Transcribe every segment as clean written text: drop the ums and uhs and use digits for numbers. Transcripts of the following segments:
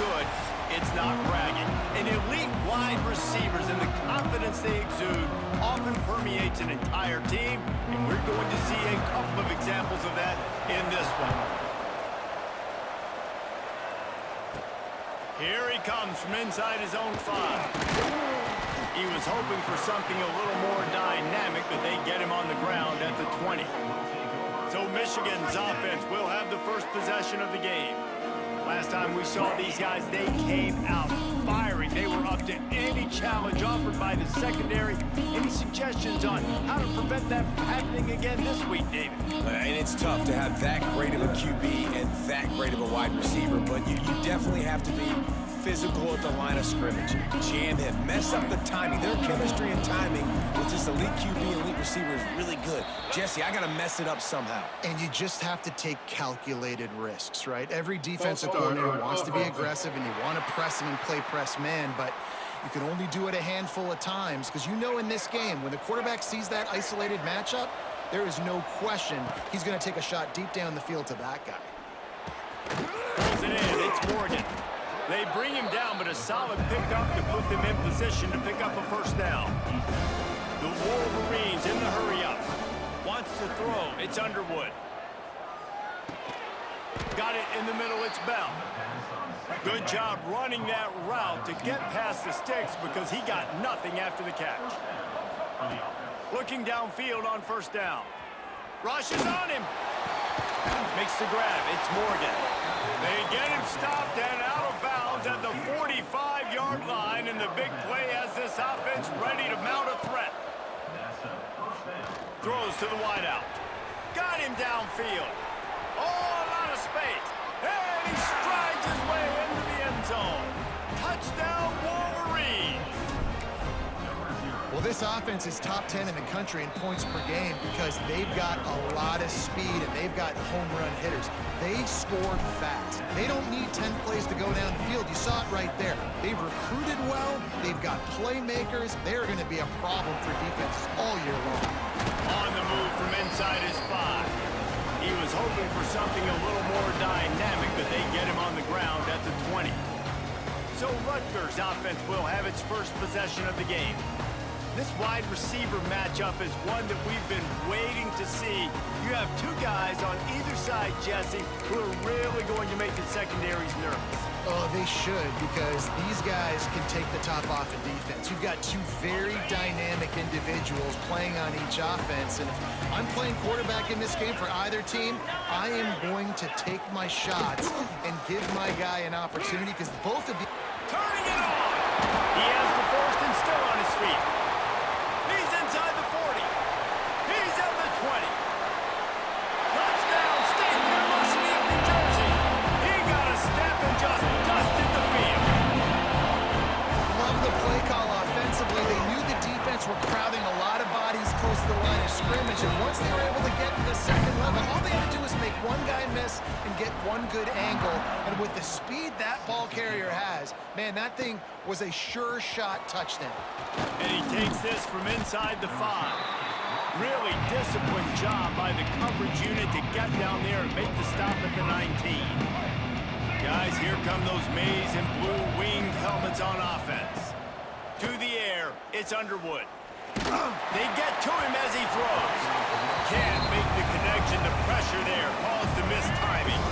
good, it's not bragging. And elite wide receivers and the confidence they exude often permeates an entire team, and we're going to see a couple of examples of that in this one. Here he comes from inside his own 5. He was hoping for something a little more dynamic, but they get him on the ground at the 20. So Michigan's offense will have the first possession of the game. Last time we saw these guys, they came out firing. They were up to any challenge offered by the secondary. Any suggestions on how to prevent that from happening again this week, David? And it's tough to have that great of a QB and that great of a wide receiver, but you definitely have to be physical at the line of scrimmage. Jam him, mess up the timing. Their chemistry and timing with this elite QB and elite receiver is really good. Jesse, I got to mess it up somehow. And you just have to take calculated risks, right? Every defensive coordinator wants to be aggressive, and you want to press him and play press man, but you can only do it a handful of times, because you know in this game, when the quarterback sees that isolated matchup, there is no question he's going to take a shot deep down the field to that guy. Pulls it in. It's Morgan. They bring him down, but a solid pickup to put them in position to pick up a first down. The Wolverines in the hurry-up. Wants to throw. It's Underwood. Got it in the middle. It's Bell. Good job running that route to get past the sticks because he got nothing after the catch. Looking downfield on first down. Rush is on him. Makes the grab. It's Morgan. They get him stopped and out of bounds at the 45-yard line, and the big play has this offense ready to mount a threat. Throws to the wideout. Got him downfield. Oh, a lot of space. And he strides his way into the end zone. Touchdown, Wolverines. Well, this offense is top 10 in the country in points per game because they've got a lot of speed and they've got home run hitters. They score fast. They don't need 10 plays to go down the field. You saw it right there. They've recruited well. They've got playmakers. They're going to be a problem for defenses all year long. On the move from inside his 5. He was hoping for something a little more dynamic, but they get him on the ground at the 20. So Rutgers offense will have its first possession of the game. This wide receiver matchup is one that we've been waiting to see. You have two guys on either side, Jesse, who are really going to make the secondaries nervous. Oh, they should, because these guys can take the top off of defense. You've got two very dynamic individuals playing on each offense, and if I'm playing quarterback in this game for either team, I am going to take my shots and give my guy an opportunity, because both of you... Turning it on! He has the first and still on his feet. He's inside the 40. He's at the 20. Touchdown, State University of New Jersey. He got a step and just dusted the field. Love the play call offensively. They knew the defense were crowding a lot of bodies close to the line of scrimmage, and once they were able to get to the second level, all they had to do was make one guy miss and get one good angle. And with the speed that ball carrier has, man, that thing was a sure shot touchdown. And he takes this from inside the 5. Really disciplined job by the coverage unit to get down there and make the stop at the 19. Guys, here come those maize and blue winged helmets on offense. To the air, it's Underwood. They get to him as he throws. Can't make the connection. The pressure there caused the missed timing.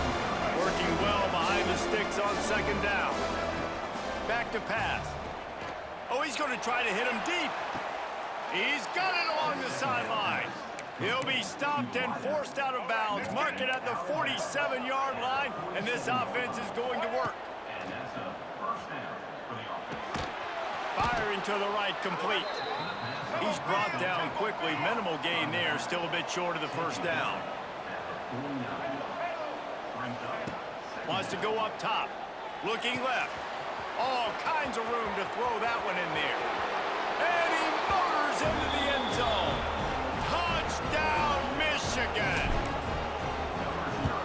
Working well behind the sticks on second down. Back to pass. Oh, he's going to try to hit him deep. He's got it along the sideline. He'll be stopped and forced out of bounds. Mark it at the 47-yard line, and this offense is going to work. Firing to the right, complete. He's brought down quickly. Minimal gain there, still a bit short of the first down. Wants to go up top. Looking left. All kinds of room to throw that one in there. And he motors into the end zone. Touchdown, Michigan!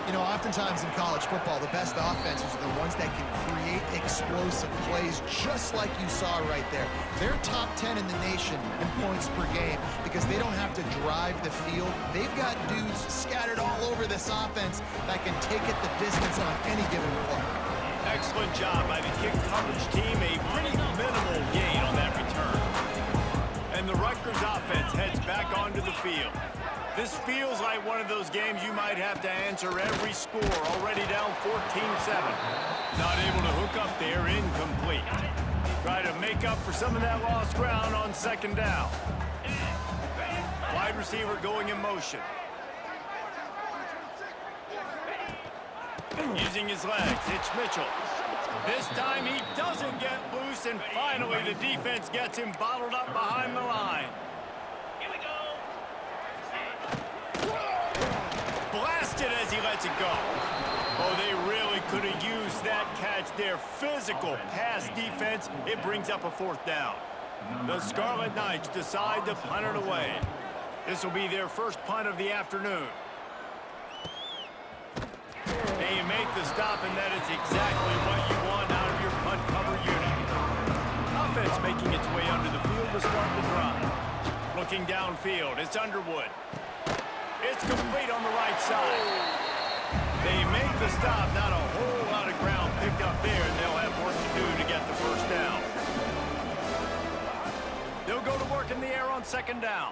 You know, oftentimes in college football, the best offenses are the ones that can create explosive plays, just like you saw right there. They're top 10 in the nation in points per game because they don't have to drive the field. They've got dudes scattered all over this offense that can take it the distance on any given play. Excellent job by the kick coverage team. A pretty minimal gain on that return. And the Rutgers offense heads back onto the field. This feels like one of those games you might have to answer every score. Already down 14-7. Not able to hook up there, incomplete. Try to make up for some of that lost ground on second down. Wide receiver going in motion. Using his legs, it's Mitchell. This time he doesn't get loose, and finally the defense gets him bottled up behind the line. Here we go. Blasted as he lets it go. Oh, they really could have used that catch there. Physical pass defense. It brings up a fourth down. The Scarlet Knights decide to punt it away. This will be their first punt of the afternoon. They make the stop, and that is exactly what you want out of your punt cover unit. Offense making its way under the field to start the drive. Looking downfield, it's Underwood. It's complete on the right side. They make the stop, not a whole lot of ground picked up there, and they'll have work to do to get the first down. They'll go to work in the air on second down.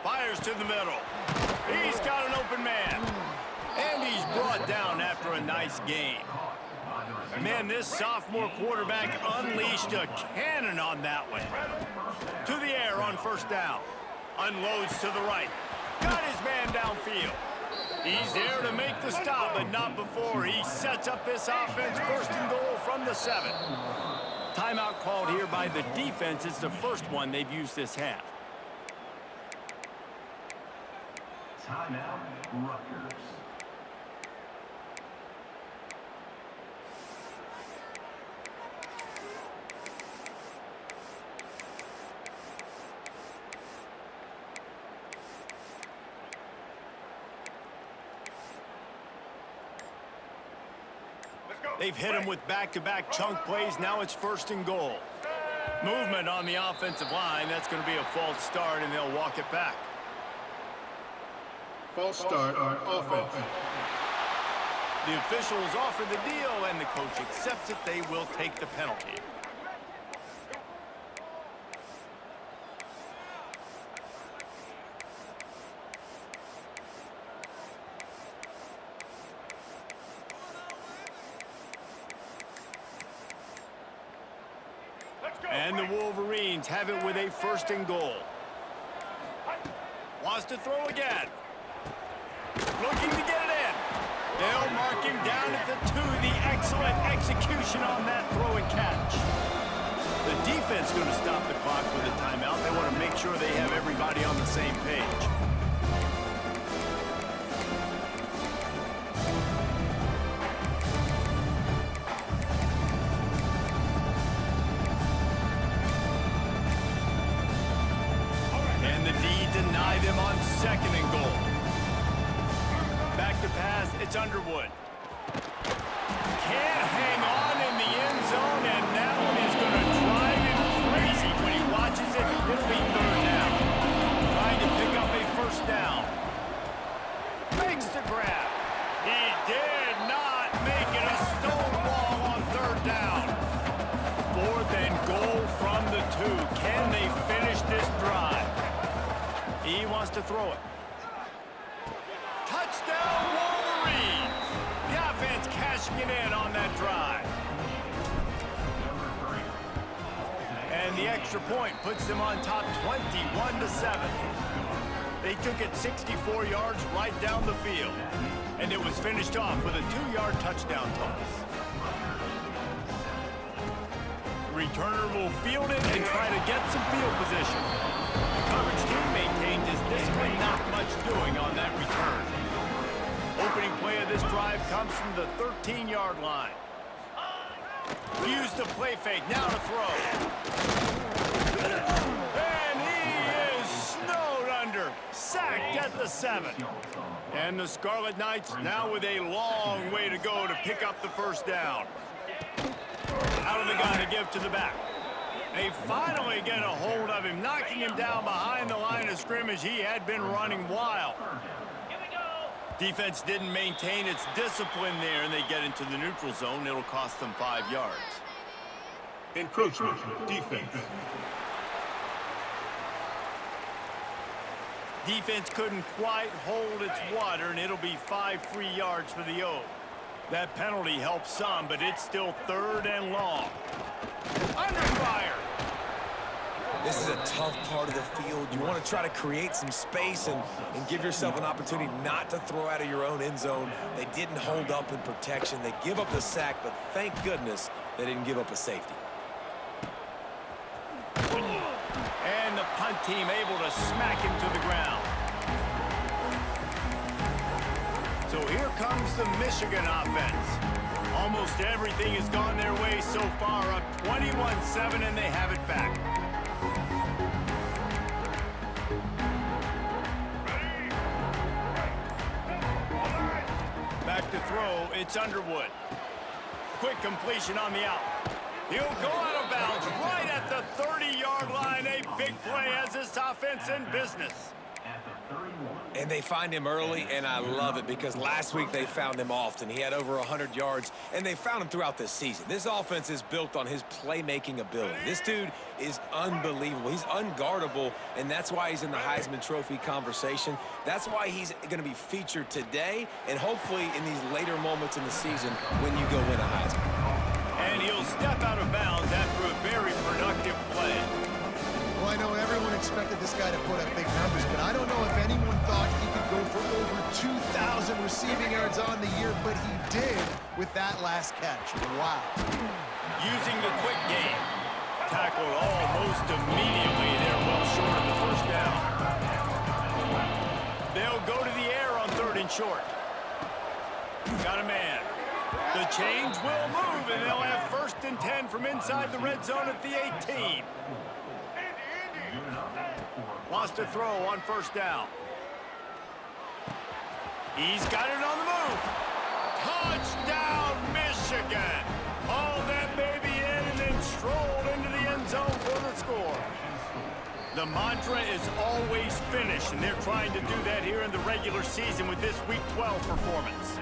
Fires to the middle. He's got an open man. And he's brought down after a nice gain. Man, this sophomore quarterback unleashed a cannon on that one. To the air on first down. Unloads to the right. Got his man downfield. He's there to make the stop, but not before he sets up this offense. First and goal from the 7. Timeout called here by the defense. It's the first one they've used this half. Timeout, Rutgers. They've hit him with back-to-back chunk plays. Now it's first and goal. Movement on the offensive line. That's going to be a false start, and they'll walk it back. False start on offense. The officials offer the deal, and the coach accepts it. They will take the penalty. And the Wolverines have it with a first and goal. Wants to throw again. Looking to get it in. They'll mark him down at the 2. The excellent execution on that throw and catch. The defense going to stop the clock with a timeout. They want to make sure they have everybody on the same page. Deny them on second and goal. Back to pass, it's Underwood. Can't hang on in the end zone, and that one is going to drive him crazy when he watches it. It'll be third down. Trying to pick up a first down. Makes the grab. He did not make it. A stone wall on third down. Fourth and goal from the 2. Can they finish this drive? He wants to throw it. Touchdown, Wolverines! The offense cashing it in on that drive. And the extra point puts them on top 21-7. They took it 64 yards right down the field. And it was finished off with a 2-yard touchdown toss. The returner will field it and try to get some field position. The coverage team maintains his discipline, not much doing on that return. Opening play of this drive comes from the 13-yard line. Use the play fake, now to throw. And he is snowed under, sacked at the 7. And the Scarlet Knights now with a long way to go to pick up the first down. Out of the gun to give to the back. They finally get a hold of him, knocking him down behind the line of scrimmage. He had been running wild. Defense didn't maintain its discipline there, and they get into the neutral zone. It'll cost them 5 yards. Encroachment, defense. Defense couldn't quite hold its water, and it'll be 5 free yards for the O. That penalty helps some, but it's still 3rd and long. Under fire! This is a tough part of the field. You want to try to create some space and give yourself an opportunity not to throw out of your own end zone. They didn't hold up in protection. They give up the sack, but thank goodness they didn't give up a safety. And the punt team able to smack him to the ground. So here comes the Michigan offense. Almost everything has gone their way so far, up 21-7, and they have it back. Back to throw, it's Underwood. Quick completion on the out. He'll go out of bounds right at the 30-yard line. A big play as this offense in business. And they find him early, and I love it because last week they found him often. He had over 100 yards, and they found him throughout this season. This offense is built on his playmaking ability. This dude is unbelievable. He's unguardable, and that's why he's in the Heisman Trophy conversation. That's why he's going to be featured today and hopefully in these later moments in the season when you go win a Heisman. And he'll step out of bounds after a very productive play. Well, I know everyone expected this guy to put up big numbers, but I don't know if anyone thought he could go for over 2,000 receiving yards on the year, but he did with that last catch. Wow. Using the quick game. Tackled almost immediately. They're well short of the first down. They'll go to the air on 3rd and short. Got a man. The chains will move, and they'll have 1st and 10 from inside the red zone at the 18. Wants to throw on 1st down. He's got it on the move. Touchdown, Michigan. Hauled that baby in and then strolled into the end zone for the score. The mantra is always finish, and they're trying to do that here in the regular season with this Week 12 performance.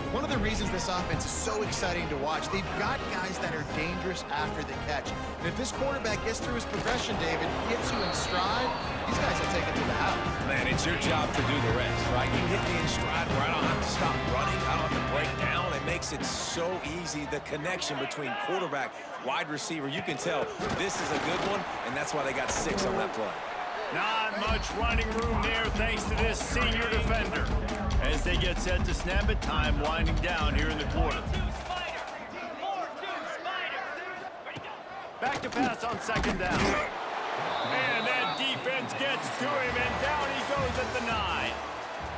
One of the reasons this offense is so exciting to watch, they've got guys that are dangerous after the catch. And if this quarterback gets through his progression, David, gets you in stride, these guys will take it to the house. Man, it's your job to do the rest, right? You hit me in stride where I don't have to stop running. I don't have to break down. It makes it so easy, the connection between quarterback, wide receiver. You can tell this is a good one, and that's why they got 6 on that play. Not much running room there thanks to this senior defender. As they get set to snap it, time winding down here in the quarter. Back to pass on 2nd down. And that defense gets to him, and down he goes at the 9.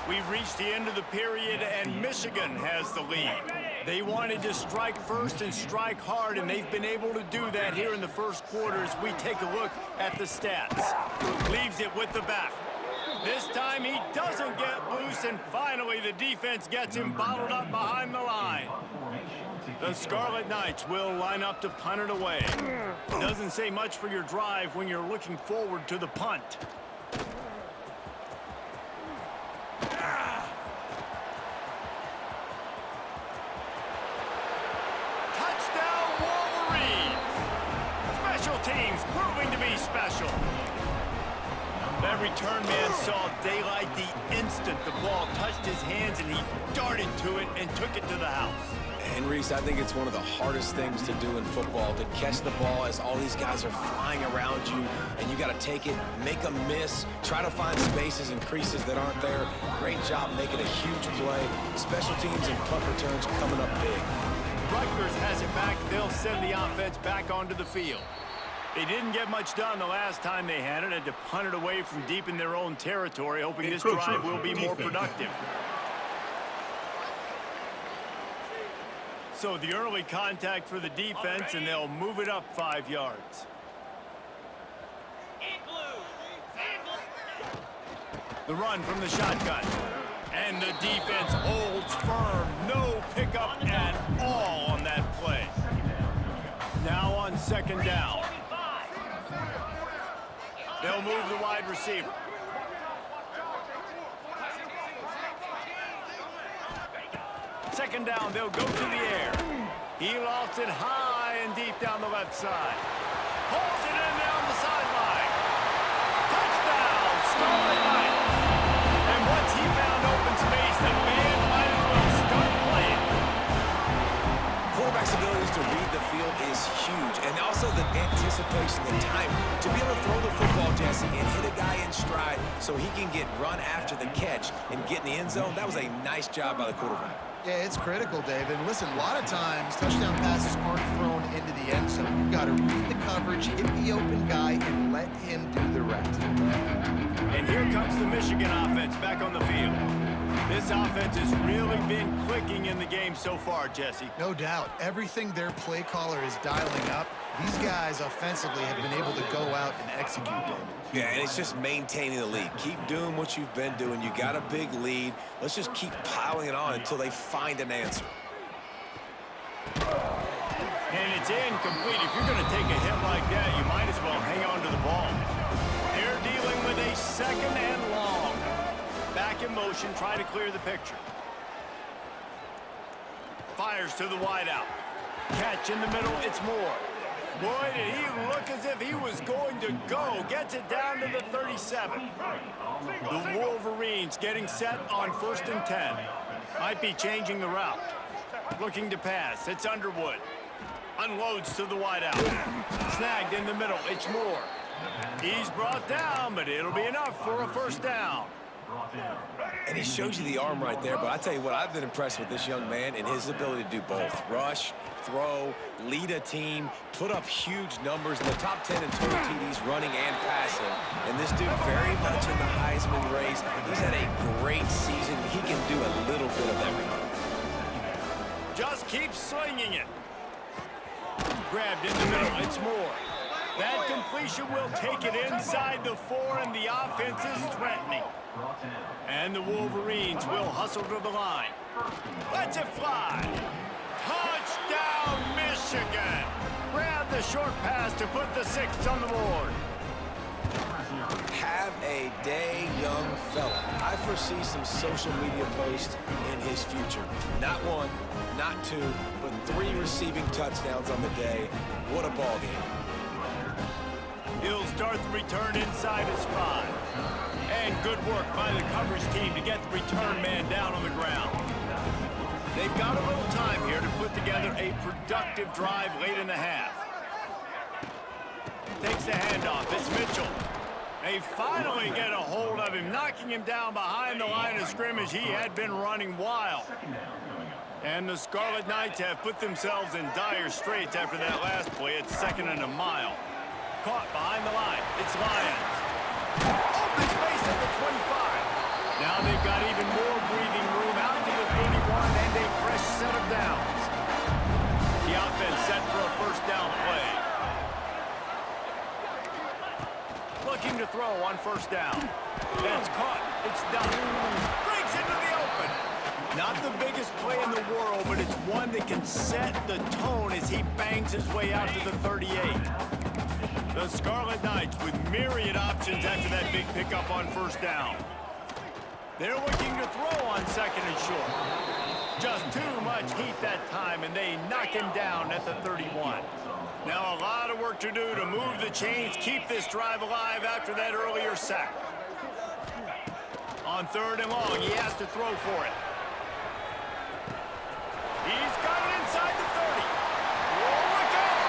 We've reached the end of the period, and Michigan has the lead. They wanted to strike first and strike hard, and they've been able to do that here in the first quarter as we take a look at the stats. Leaves it with the back. This time he doesn't get loose, and finally the defense gets him bottled up behind the line. The Scarlet Knights will line up to punt it away. Doesn't say much for your drive when you're looking forward to the punt. Touchdown Wolverines! Special teams proving to be special. That return man saw daylight the instant the ball touched his hands, and he darted to it and took it to the house. And Reese, I think it's one of the hardest things to do in football, to catch the ball as all these guys are flying around you, and you got to take it, make them miss, try to find spaces and creases that aren't there. Great job making a huge play. Special teams and punt returns coming up big. Rutgers has it back. They'll send the offense back onto the field. They didn't get much done the last time they had it. Had to punt it away from deep in their own territory, hoping this drive will be more productive. So the early contact for the defense, and they'll move it up 5 yards. The run from the shotgun. And the defense holds firm. No pickup at all on that play. Now on 2nd down. They'll move the wide receiver. Second down, they'll go to the air. He lofts it high and deep down the left side. Pulls it in down the sideline. Touchdown, Scarlet Knights. And once he found open space, the band might as well start playing. Quarterback's abilities to read the field is huge, and also the anticipation, the time to be able to throw the football, Jesse, and hit a guy in stride so he can get run after the catch and get in the end zone. That was a nice job by the quarterback. Yeah, it's critical, David. Listen, a lot of times touchdown passes aren't thrown into the end zone. You've got to read the coverage, hit the open guy, and let him do the rest. And here comes the Michigan offense back on the field. This offense has really been clicking in the game so far, Jesse. No doubt. Everything their play caller is dialing up, these guys offensively have been able to go out and execute, David. Yeah, and it's just maintaining the lead. Keep doing what you've been doing. You got a big lead. Let's just keep piling it on until they find an answer. And it's incomplete. If you're going to take a hit like that, you might as well hang on to the ball. They're dealing with a second and long. Back in motion, try to clear the picture. Fires to the wideout. Catch in the middle, it's Moore. Boy, did he look as if he was going to go. Gets it down to the 37. The Wolverines getting set on 1st and 10. Might be changing the route. Looking to pass, it's Underwood. Unloads to the wideout. Snagged in the middle, it's Moore. He's brought down, but it'll be enough for a first down. And he shows you the arm right there, but I tell you what, I've been impressed with this young man and his ability to do both. Rush, throw, lead a team, put up huge numbers in the top 10 in total TDs running and passing. And this dude very much in the Heisman race. He's had a great season. He can do a little bit of everything. Just keep slinging it. Grabbed in the middle, it's Moore. That completion will take it inside the 4, and the offense is threatening. And the Wolverines will hustle to the line. Lets it fly. Touchdown, Michigan. Grab the short pass to put the 6 on the board. Have a day, young fella. I foresee some social media posts in his future. Not 1, not 2, but 3 receiving touchdowns on the day. What a ball game. He'll start the return inside his 5. And good work by the coverage team to get the return man down on the ground. They've got a little time here to put together a productive drive late in the half. Takes the handoff. It's Mitchell. They finally get a hold of him, knocking him down behind the line of scrimmage. He had been running wild. And the Scarlet Knights have put themselves in dire straits after that last play. It's 2nd and a mile. Caught behind the line. It's Lions. Open space at the 25. Now they've got even more breathing room out to the 31 and a fresh set of downs. The offense set for a first down play. Looking to throw on first down. That's caught. It's done. Breaks into the open. Not the biggest play in the world, but it's one that can set the tone as he bangs his way out to the 38. The Scarlet Knights with myriad options after that big pickup on first down. They're looking to throw on 2nd and short. Just too much heat that time, and they knock him down at the 31. Now a lot of work to do to move the chains, keep this drive alive after that earlier sack. On 3rd and long, he has to throw for it. He's got it inside the 30. Oh, look out!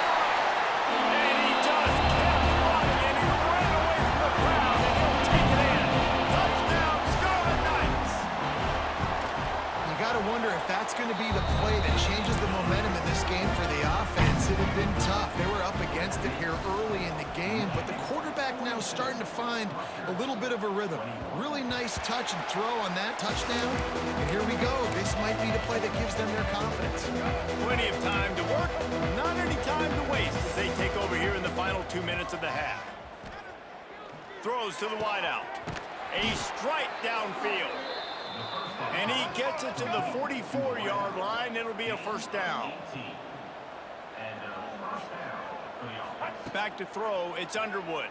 And he just kept running, and he ran away from the crowd, and he'll take it in. Touchdown, Scarlet Knights! You got to wonder if that's going to be the play that changes the momentum in this game for the offense. It had been tough. They were up against it here early in the game, but the quarterback now starting to find a little bit of a rhythm. Really nice touch and throw on that touchdown. And here we go. This might be the play that gives them their confidence. Plenty of time to work, not any time to waste as they take over here in the final 2 minutes of the half. Throws to the wideout. A strike downfield. And he gets it to the 44-yard line. It'll be a first down. Back to throw, it's Underwood.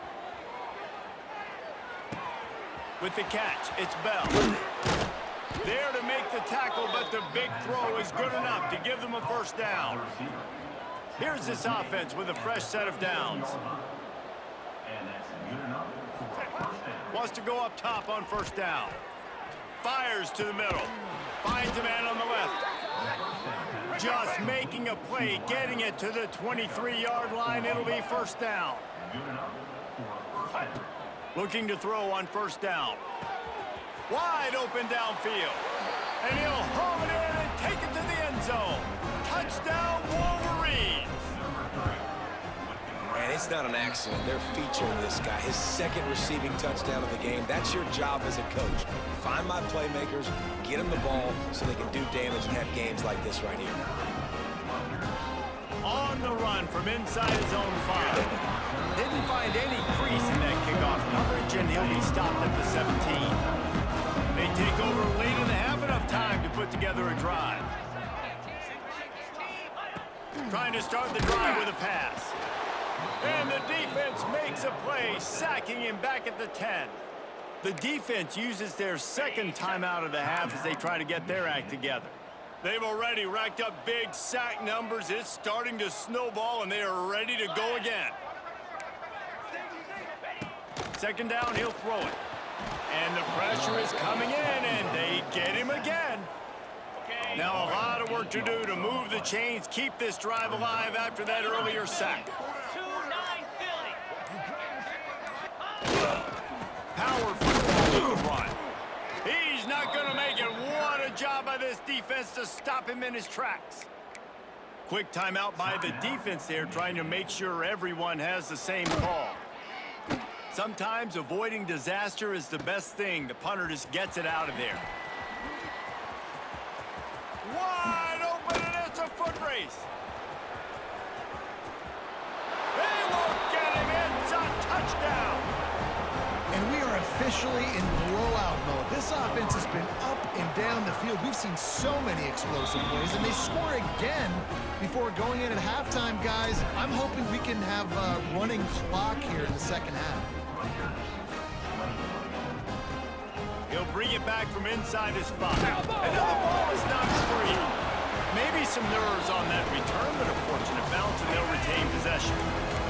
With the catch, it's Bell. There to make the tackle, but the big throw is good enough to give them a first down. Here's this offense with a fresh set of downs. Wants to go up top on first down. Fires to the middle. Finds a man on the left. Just making a play, getting it to the 23-yard line. It'll be first down. Looking to throw on first down. Wide open downfield. And he'll haul it in and take it to the end zone. Touchdown, Wolverines. And it's not an accident. They're featuring this guy. His second receiving touchdown of the game. That's your job as a coach. Find my playmakers, get them the ball so they can do damage and have games like this right here. On the run from inside his own 5. Didn't find any crease in that kickoff coverage, and he'll be stopped at the 17. They take over late in the half, enough time to put together a drive. Trying to start the drive with a pass. And the defense makes a play, sacking him back at the 10. The defense uses their second timeout of the half as they try to get their act together. They've already racked up big sack numbers. It's starting to snowball, and they are ready to go again. Second down, he'll throw it. And the pressure is coming in, and they get him again. Now a lot of work to do to move the chains, keep this drive alive after that earlier sack. Power football with a run. He's not going to make it. What a job by this defense to stop him in his tracks. Quick timeout by the defense there, trying to make sure everyone has the same call. Sometimes avoiding disaster is the best thing. The punter just gets it out of there. Wide open, and it's a foot race. They won't get him. It's a touchdown. And we are officially in blowout mode. This offense has been up and down the field. We've seen so many explosive plays, and they score again before going in at halftime, guys. I'm hoping we can have a running clock here in the second half. He'll bring it back from inside his 5. Another ball is knocked free. Maybe some nerves on that return, but a fortunate bounce, and they'll retain possession.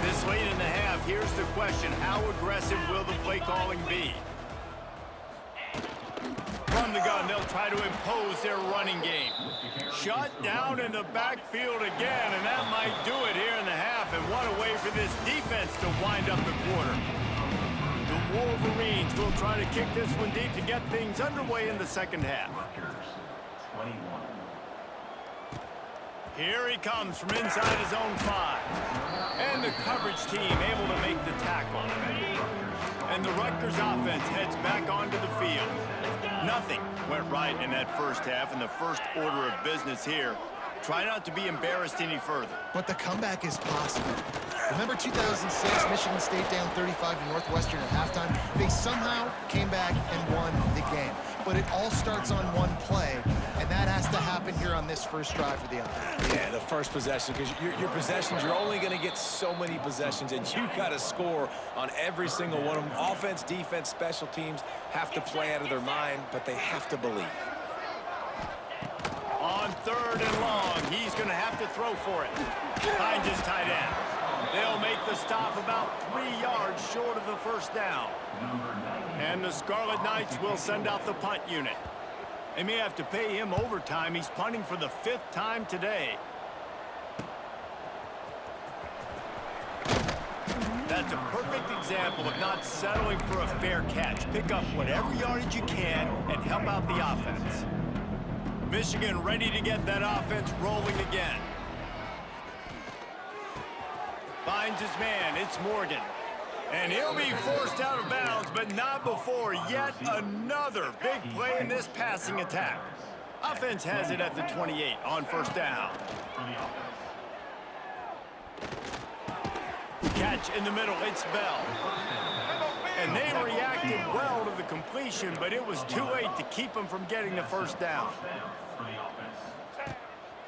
This late in the half, here's the question: how aggressive will the play calling be? From the gun, they'll try to impose their running game. Shut down in the backfield again, and that might do it here in the half. And what a way for this defense to wind up the quarter. The Wolverines will try to kick this one deep to get things underway in the second half. Here he comes from inside his own 5. And the coverage team able to make the tackle. And the Rutgers offense heads back onto the field. Nothing went right in that first half, and the first order of business here. Try not to be embarrassed any further. But the comeback is possible. Remember 2006, Michigan State down 35 to Northwestern at halftime? They somehow came back and won the game. But it all starts on one play, and that has to happen here on this first drive for the offense. Yeah, the first possession, because your possessions, you're only going to get so many possessions, and you got to score on every single one of them. Offense, defense, special teams have to play out of their mind, but they have to believe. On 3rd and long, he's going to have to throw for it. Finds his tight end. They'll make the stop about 3 yards short of the first down. And the Scarlet Knights will send out the punt unit. They may have to pay him overtime. He's punting for the 5th time today. That's a perfect example of not settling for a fair catch. Pick up whatever yardage you can and help out the offense. Michigan ready to get that offense rolling again. Finds his man. It's Morgan. And he'll be forced out of bounds, but not before yet another big play in this passing attack. Offense has it at the 28 on first down. Catch in the middle. It's Bell. And they reacted well to the completion, but it was too late to keep them from getting the first down.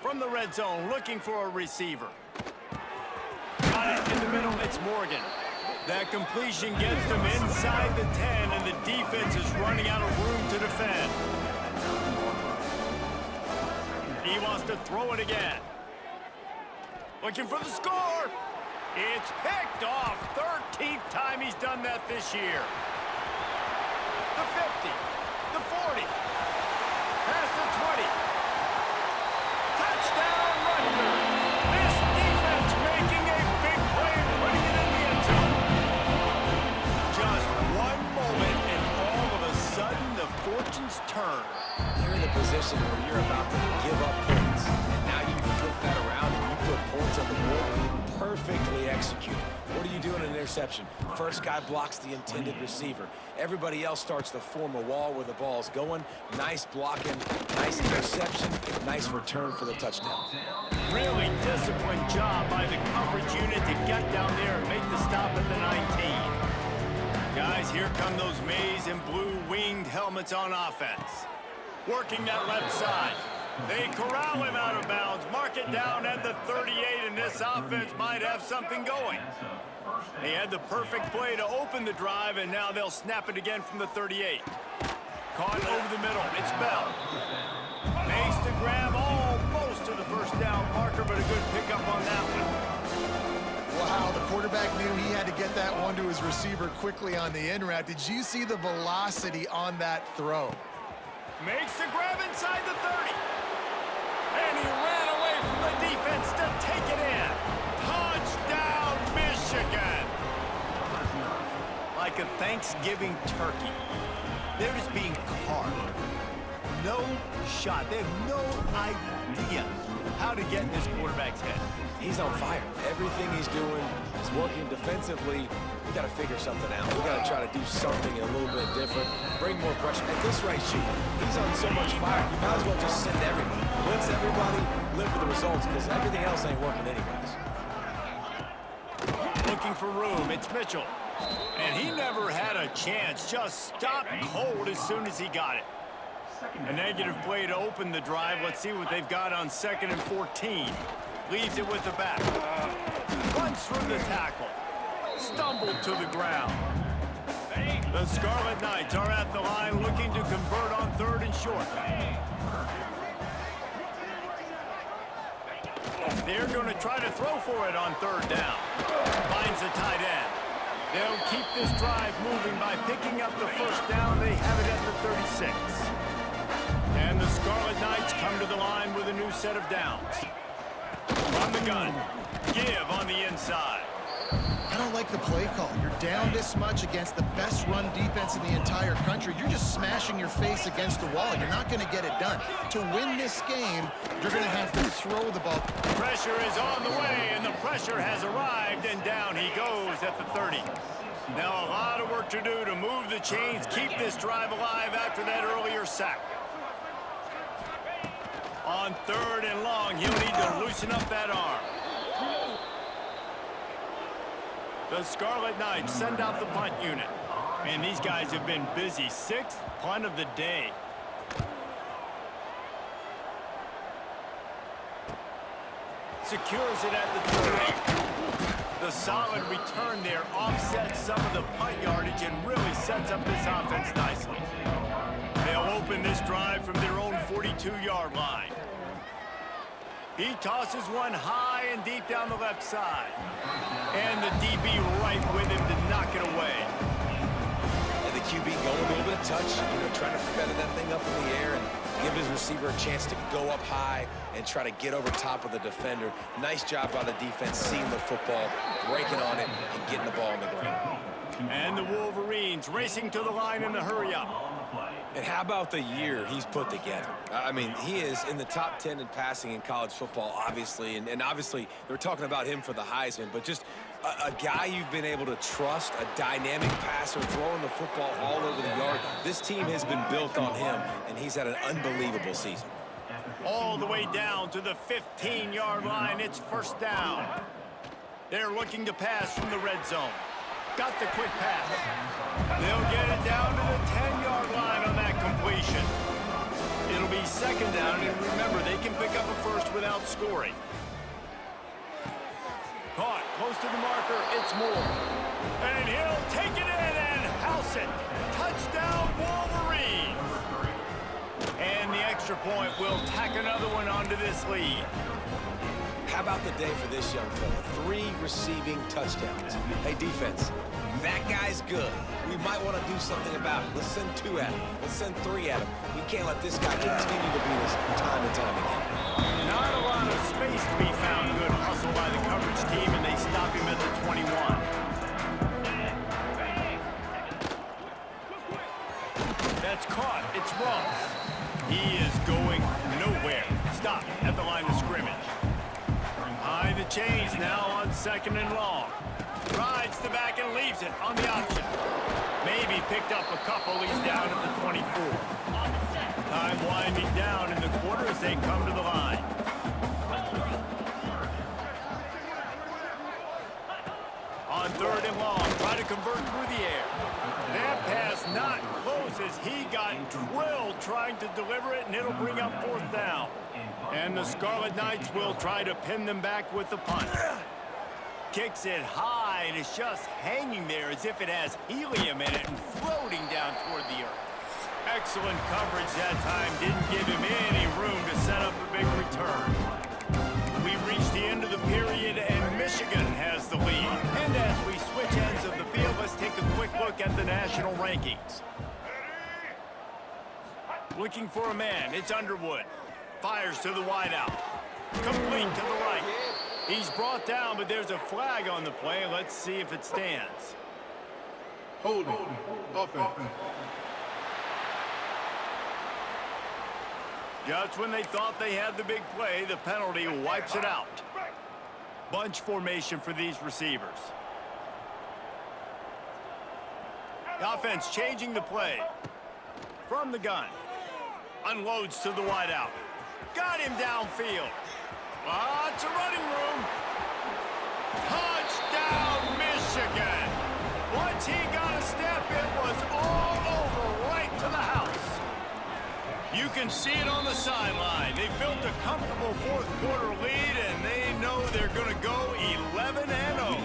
From the red zone, looking for a receiver. Got it in the middle. It's Morgan. That completion gets them inside the 10, and the defense is running out of room to defend. He wants to throw it again. Looking for the score. It's picked off. 13th time he's done that this year. The 50. The 40. Past the 20. Touchdown, Rutgers. This defense making a big play and putting it in the end zone. Just one moment, and all of a sudden, the fortunes turn. You're in a position where you're about to give up points, and now you flip that around and you put points on the board. Perfectly executed. What do you do in an interception? First guy blocks the intended receiver. Everybody else starts to form a wall where the ball's going. Nice blocking, nice interception, nice return for the touchdown. Really disciplined job by the coverage unit to get down there and make the stop at the 19. Guys, here come those maize and blue winged helmets on offense. Working that left side. They corral him out of bounds, mark it down at the 38, and this offense might have something going. They had the perfect play to open the drive, and now they'll snap it again from the 38. Caught over the middle. It's Bell. Makes the grab almost to the first down marker, but a good pickup on that one. Wow, the quarterback knew he had to get that one to his receiver quickly on the in route. Did you see the velocity on that throw? Makes the grab inside the 30. And he ran away from the defense to take it in. Touchdown, Michigan. Like a Thanksgiving turkey. They're just being carved. No shot. They have no idea how to get in this quarterback's head. He's on fire. Everything he's doing is working defensively. We got to figure something out. We got to try to do something a little bit different. Bring more pressure. At this rate, shoot, he's on so much fire. You might as well just send everybody. Blitz everybody, live for the results, because everything else ain't working anyways. Looking for room. It's Mitchell. And he never had a chance. Just stopped cold as soon as he got it. A negative play to open the drive. Let's see what they've got on 2nd and 14. Leaves it with the back. Runs through the tackle. Stumbled to the ground. The Scarlet Knights are at the line looking to convert on 3rd and short. They're going to try to throw for it on 3rd down. Finds the tight end. They'll keep this drive moving by picking up the first down. They have it at the 36. And the Scarlet Knights come to the line with a new set of downs. From the gun. Give on the inside. I don't like the play call. You're down this much against the best run defense in the entire country. You're just smashing your face against the wall. You're not going to get it done. To win this game, you're going to have to throw the ball. Pressure is on the way, and the pressure has arrived, and down he goes at the 30. Now a lot of work to do to move the chains, keep this drive alive after that earlier sack. On 3rd and long, he'll need to loosen up that arm. The Scarlet Knights send out the punt unit. Man, these guys have been busy. 6th punt of the day. Secures it at the 38. The solid return there offsets some of the punt yardage and really sets up this offense nicely. They'll open this drive from their own 42-yard line. He tosses one high and deep down the left side. And the DB right with him to knock it away. And the QB going a little bit of touch, trying to feather that thing up in the air and give his receiver a chance to go up high and try to get over top of the defender. Nice job by the defense, seeing the football, breaking on it, and getting the ball on the ground. And the Wolverines racing to the line in the hurry-up. And how about the year he's put together? I mean, he is in the top 10 in passing in college football, obviously. And obviously, they're talking about him for the Heisman. But just a guy you've been able to trust, a dynamic passer, throwing the football all over the yard. This team has been built on him, and he's had an unbelievable season. All the way down to the 15-yard line. It's 1st down. They're looking to pass from the red zone. Got the quick pass. They'll get it down to the 10-yard line on that completion. It'll be 2nd down, and remember, they can pick up a first without scoring. Caught close to the marker. It's Moore. And he'll take it in and house it. Touchdown, Wolverines. And the extra point will tack another one onto this lead. How about the day for this young fella? 3 receiving touchdowns. Hey, defense, that guy's good. We might want to do something about it. Let's send 2 at him. Let's send 3 at him. We can't let this guy continue to beat us time and time again. Not a lot of space to be found. Good hustle by the coverage team, and they stop him at the 21. That's caught. It's Ross. He is going nowhere. Stop at the line of scrimmage. High the chains now on 2nd and long. Rides the back and leaves it on the option. Maybe picked up a couple. He's down at the 24. Time winding down in the quarter as they come to the line. On 3rd and long, try to convert through the air. That pass not close as he got drilled trying to deliver it, and it'll bring up 4th down. And the Scarlet Knights will try to pin them back with the punt. Kicks it high, and it's just hanging there as if it has helium in it and floating down toward the earth. Excellent coverage that time. Didn't give him any room to set up a big return. We've reached the end of the period, and Michigan has the lead. And as we switch ends of the field, let's take a quick look at the national rankings. Looking for a man. It's Underwood. Fires to the wideout. Complete to the right. He's brought down, but there's a flag on the play. Let's see if it stands. Holding. Offense. Just when they thought they had the big play, the penalty wipes it out. Bunch formation for these receivers. The offense changing the play. From the gun. Unloads to the wideout. Got him downfield. Lots of running room. Touchdown, Michigan. Once he got a step, it was all over right to the house. You can see it on the sideline. They built a comfortable 4th quarter lead, and they know they're going to go 11-0.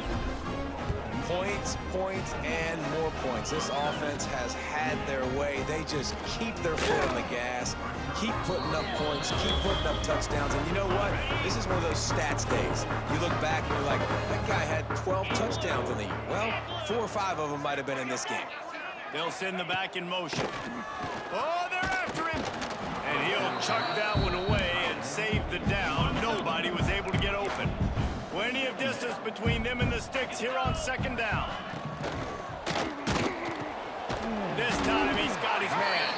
Points, points, and more points. This offense has had their way. They just keep their foot on the gas, keep putting up points, keep putting up touchdowns. And you know what? This is one of those stats days. You look back and you're like, that guy had 12 touchdowns in the year. Well, 4 or 5 of them might have been in this game. They'll send the back in motion. Oh, they're after him. And he'll chuck that one away and save the down. Nobody was able to get open. Plenty of distance between them and the sticks here on 2nd down. This time he's got his man.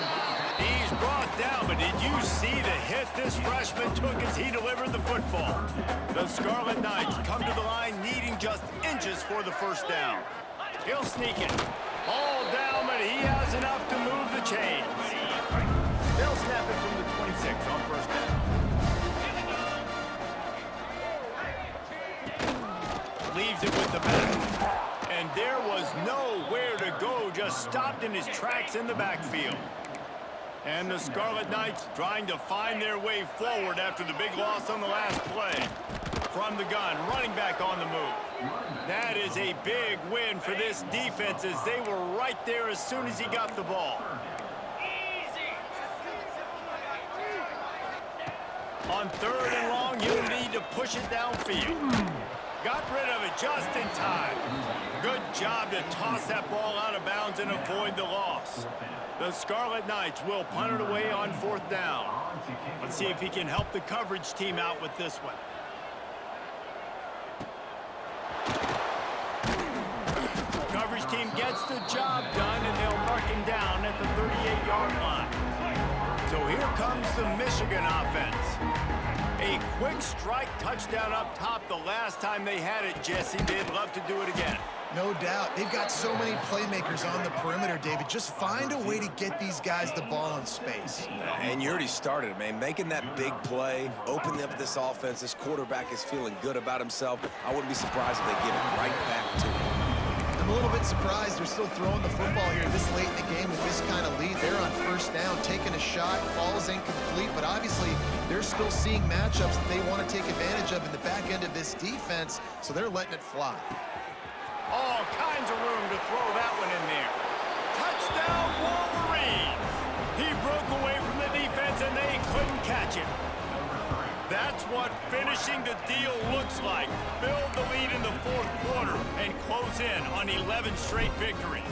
He's brought down, but did you see the hit this freshman took as he delivered the football? The Scarlet Knights come to the line needing just inches for the 1st down. He'll sneak it. All down, but he has enough to move the chains. They'll snap it from the 26 on 1st down. Leaves it with the back. And there was nowhere to go, just stopped in his tracks in the backfield. And the Scarlet Knights trying to find their way forward after the big loss on the last play. From the gun, running back on the move. That is a big win for this defense as they were right there as soon as he got the ball. On 3rd and long, you'll need to push it downfield. Got rid of it just in time. Good job to toss that ball out of bounds and avoid the loss. The Scarlet Knights will punt it away on 4th down. Let's see if he can help the coverage team out with this one. Coverage team gets the job done, and they'll mark him down at the 38-yard line. So here comes the Michigan offense. A quick strike touchdown up top the last time they had it, Jesse. They'd love to do it again. No doubt. They've got so many playmakers on the perimeter, David. Just find a way to get these guys the ball in space. And you already started, man. Making that big play, opening up this offense. This quarterback is feeling good about himself. I wouldn't be surprised if they give it right back to him. I'm a little bit surprised they're still throwing the football here this late in the game with this kind of lead. They're on 1st down, taking a shot, falls incomplete, but obviously they're still seeing matchups that they want to take advantage of in the back end of this defense, so they're letting it fly. All kinds of room to throw that one in there. Touchdown, Wolverines! He broke away from the defense catch it. That's what finishing the deal looks like. Build the lead in the fourth quarter and close in on 11 straight victories.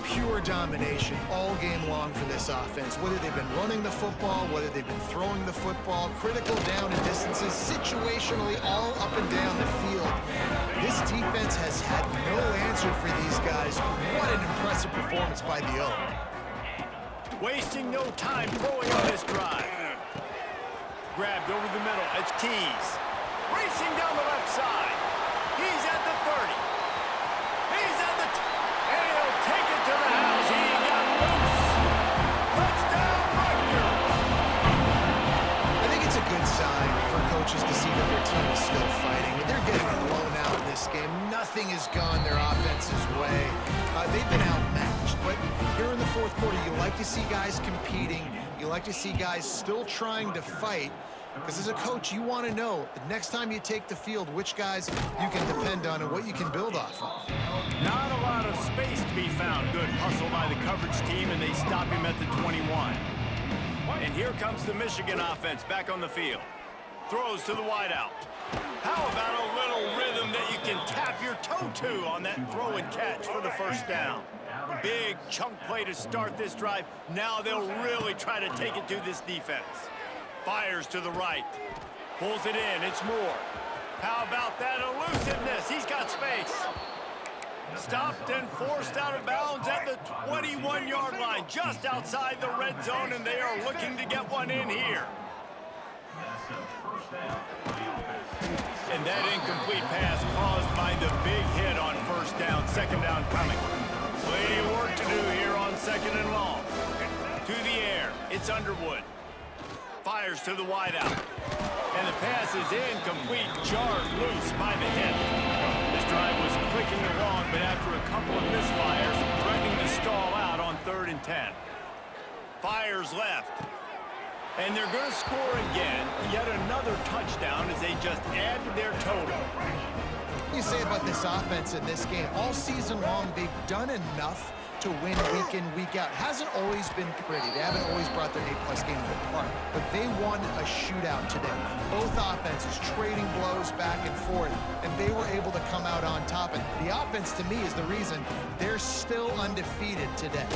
Pure domination all game long for this offense. Whether they've been running the football, whether they've been throwing the football, critical down and distances, situationally all up and down the field. This defense has had no answer for these guys. What an impressive performance by the O. Wasting no time throwing on this drive. Grabbed over the middle. It's Keys. Racing down the left side. He's at the 30. He's at the... and he'll take it to the house. He got loose. Touchdown, Rutgers. I think it's a good sign for coaches to see that their team is still fighting. When they're getting blown out in this game, nothing has gone their offense's way. They've been outmatched. But here in the fourth quarter, you like to see guys competing. You like to see guys still trying to fight. Because as a coach, you want to know the next time you take the field, which guys you can depend on and what you can build off of. Not a lot of space to be found. Good hustle by the coverage team, and they stop him at the 21. And here comes the Michigan offense back on the field. Throws to the wideout. How about a little rhythm that you can tap your toe to on that throw and catch for the first down? Big chunk play to start this drive. Now they'll really try to take it to this defense. Fires to the right. Pulls it in. It's Moore. How about that elusiveness? He's got space. Stopped and forced out of bounds at the 21-yard line, just outside the red zone, and they are looking to get one in here. And that incomplete pass caused by the big hit on first down. Second down coming. Plenty of work to do here on second and long. To the air. It's Underwood. Fires to the wideout. And the pass is incomplete. Jarred loose by the hit. This drive was clicking along, but after a couple of misfires, threatening to stall out on 3rd and 10. Fires left. And they're going to score again. Yet another touchdown as they just add to their total. You say about this offense in this game, all season long, they've done enough to win week in, week out. Hasn't always been pretty. They haven't always brought their A-plus game to the park. But they won a shootout today. Both offenses trading blows back and forth, and they were able to come out on top. And the offense, to me, is the reason they're still undefeated today.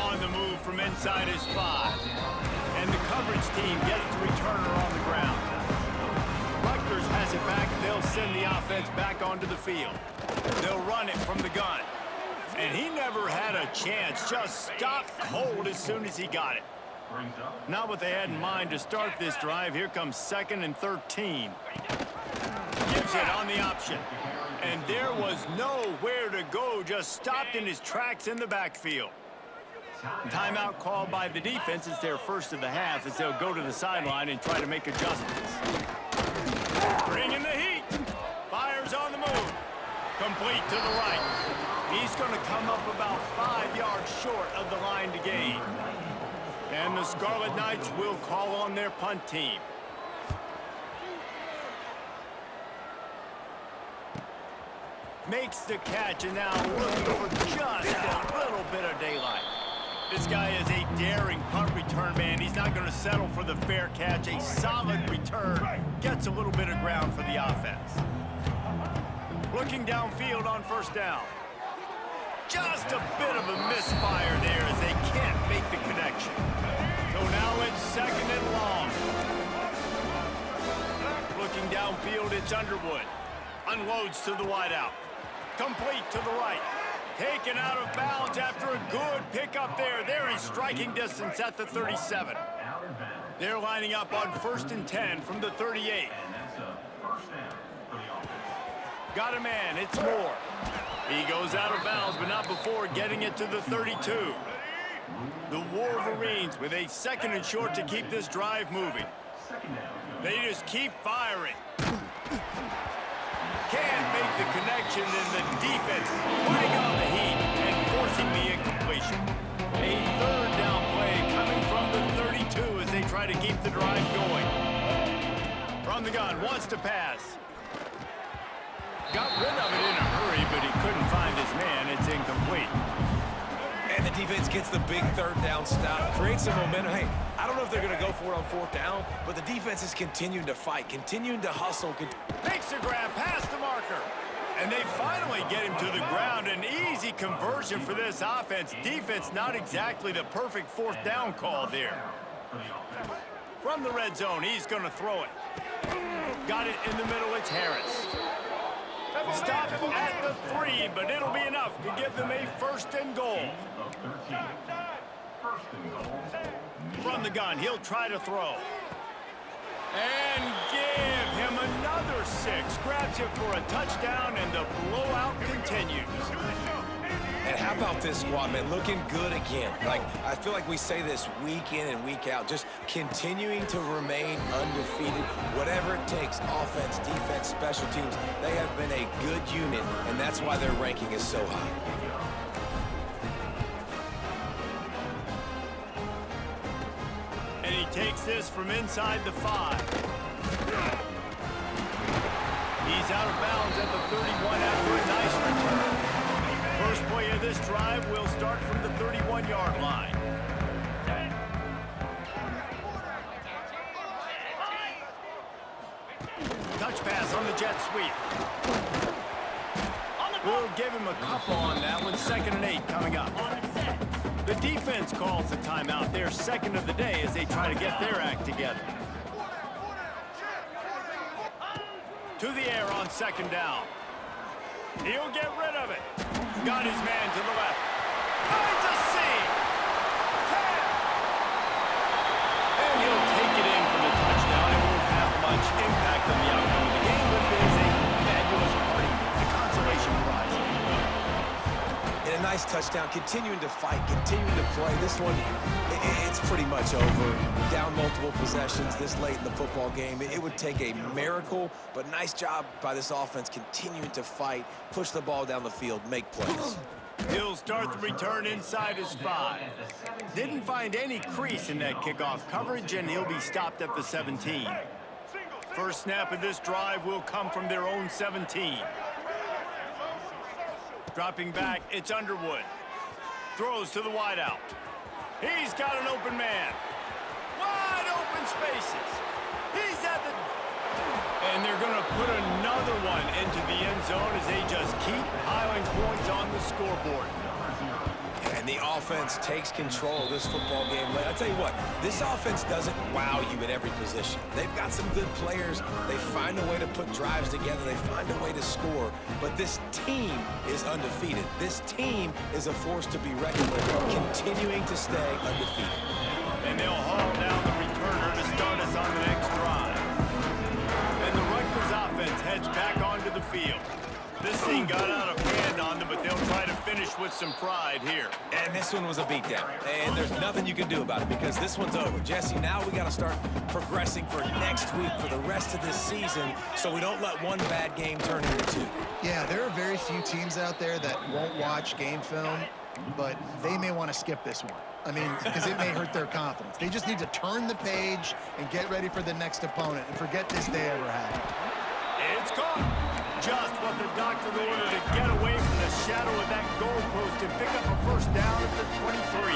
On the move from inside is 5. And the coverage team gets the returner on the ground. Rutgers has it back. They'll send the offense back onto the field. They'll run it from the gun. And he never had a chance. Just stopped cold as soon as he got it. Not what they had in mind to start this drive. Here comes 2nd and 13. Gives it on the option. And there was nowhere to go. Just stopped in his tracks in the backfield. Timeout called by the defense. It's their first of the half as they'll go to the sideline and try to make adjustments. Bringing the heat. Fires on the move. Complete to the right. He's going to come up about 5 yards short of the line to gain. And the Scarlet Knights will call on their punt team. Makes the catch, and now looking for just a little bit of daylight. This guy is a daring punt return man. He's not going to settle for the fair catch. A solid return. Gets a little bit of ground for the offense. Looking downfield on first down. Just a bit of a misfire there as they can't make the connection. So now it's 2nd and long. Looking downfield, it's Underwood. Unloads to the wideout. Complete to the right. Taken out of bounds after a good pickup there. They're in striking distance at the 37. They're lining up on 1st and 10 from the 38. Got a man, it's Moore. He goes out of bounds, but not before getting it to the 32. The Wolverines with a 2nd and short to keep this drive moving. They just keep firing. Can't make the connection, and the defense putting on the heat and forcing the incompletion. A 3rd down play coming from the 32 as they try to keep the drive going. From the gun, wants to pass. Got rid of it in a hurry, but he couldn't find his man. It's incomplete. And the defense gets the big third down stop, creates some momentum. Hey, I don't know if they're going to go for it on fourth down, but the defense is continuing to fight, continuing to hustle. Makes a grab past the marker. And they finally get him to the ground. An easy conversion for this offense. Defense not exactly the perfect fourth down call there. From the red zone, he's going to throw it. Got it in the middle, it's Harris. Stop at the 3, but it'll be enough to give them a first and goal. From the gun, he'll try to throw. And give him another 6. Grabs it for a touchdown, and the blowout continues. And how about this squad, man? Looking good again. Like, I feel like we say this week in and week out, just continuing to remain undefeated. Whatever it takes, offense, defense, special teams, they have been a good unit, and that's why their ranking is so high. And he takes this from inside the 5. He's out of bounds at the 31 after a nice return. First play of this drive will start from the 31-yard line. Touch pass on the jet sweep. We'll give him a couple on that one. 2nd and 8 coming up. The defense calls the timeout. Their second of the day as they try to get their act together. To the air on 2nd down. He'll get rid of it. Got his man to the left. Finds a seam. 10. And he'll take it in for the touchdown. It won't have much impact on the outcome of the game, but it is a fabulous party. The consolation prize. And a nice touchdown, continuing to fight, continuing to play. This one, it's pretty much over. Down multiple possessions this late in the football game. It would take a miracle, but nice job by this offense continuing to fight, push the ball down the field, make plays. He'll start the return inside his 5. Didn't find any crease in that kickoff coverage, and he'll be stopped at the 17. First snap of this drive will come from their own 17. Dropping back, it's Underwood. Throws to the wideout. He's got an open man. Wide open spaces. He's at the... And they're going to put another one into the end zone as they just keep piling points on the scoreboard. And the offense takes control of this football game. I'll tell you what, this offense doesn't wow you at every position. They've got some good players. They find a way to put drives together. They find a way to score. But this team is undefeated. This team is a force to be reckoned with, continuing to stay undefeated. And they'll haul down the returner to start us on the next drive. And the Rutgers offense heads back onto the field. This thing got out of hand on them, but they'll try to finish with some pride here. And this one was a beatdown. And there's nothing you can do about it because this one's over. Jesse, now we got to start progressing for next week, for the rest of this season, so we don't let one bad game turn into 2. Yeah, there are very few teams out there that won't watch game film, but they may want to skip this one. I mean, because it may hurt their confidence. They just need to turn the page and get ready for the next opponent and forget this day ever happened. It's caught. Just what the doctor ordered to get away from the shadow of that goalpost and pick up a first down at the 23.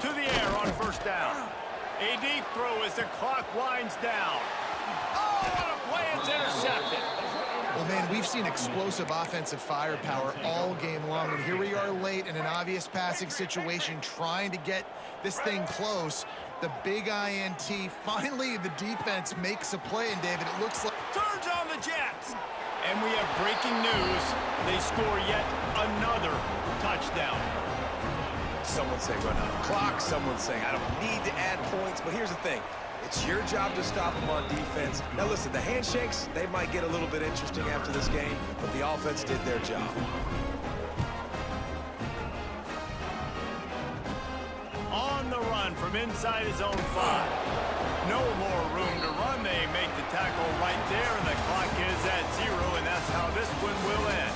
To the air on first down. A deep throw as the clock winds down. Oh, what a play. It's intercepted. Well, man, we've seen explosive offensive firepower all game long, and here we are late in an obvious passing situation trying to get this thing close. The big INT. Finally, the defense makes a play, and David, it looks like... Turns on the Jets. And we have breaking news. They score yet another touchdown. Someone say run out of clock. Someone saying I don't need to add points. But here's the thing. It's your job to stop them on defense. Now, listen, the handshakes, they might get a little bit interesting after this game, but the offense did their job. On the run from inside his own 5. No more room to run. They make the tackle right there, and the clock is at 0, and that's how this one will end.